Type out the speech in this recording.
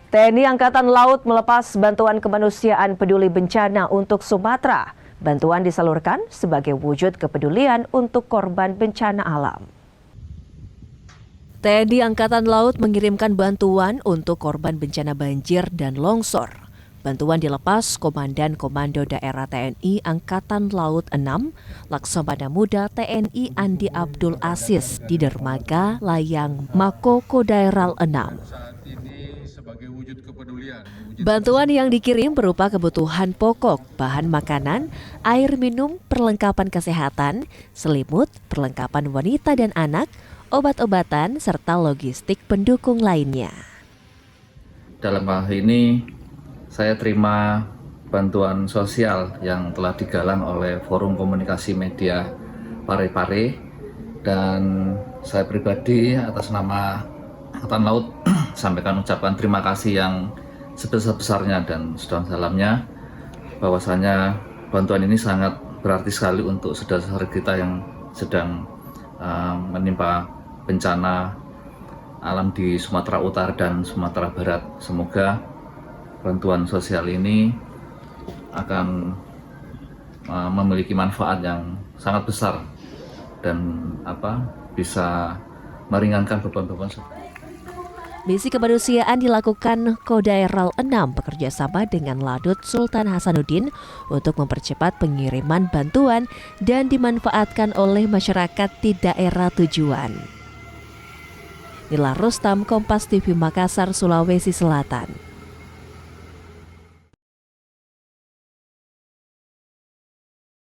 TNI Angkatan Laut melepas bantuan kemanusiaan peduli bencana untuk Sumatera. Bantuan disalurkan sebagai wujud kepedulian untuk korban bencana alam. TNI Angkatan Laut mengirimkan bantuan untuk korban bencana banjir dan longsor. Bantuan dilepas Komandan Komando Daerah TNI Angkatan Laut 6, Laksamana Muda TNI Andi Abdul Aziz di dermaga Layang Mako Kodairal 6. Bantuan yang dikirim berupa kebutuhan pokok, bahan makanan, air minum, perlengkapan kesehatan, selimut, perlengkapan wanita dan anak, obat-obatan, serta logistik pendukung lainnya. Dalam hal ini, saya terima bantuan sosial yang telah digalang oleh Forum Komunikasi Media Parepare, dan saya pribadi atas nama Angkatan Laut sampaikan ucapan terima kasih yang sebesar-besarnya dan sedalam-dalamnya, bahwasanya bantuan ini sangat berarti sekali untuk saudara-saudara kita yang sedang menimpa bencana alam di Sumatera Utara dan Sumatera Barat. Semoga bantuan sosial ini akan memiliki manfaat yang sangat besar dan bisa meringankan beban-beban. Misi kemanusiaan dilakukan Kodairal 6 bekerjasama dengan Ladut Sultan Hasanuddin untuk mempercepat pengiriman bantuan dan dimanfaatkan oleh masyarakat di daerah tujuan. Nila Rustam, Kompas TV Makassar, Sulawesi Selatan.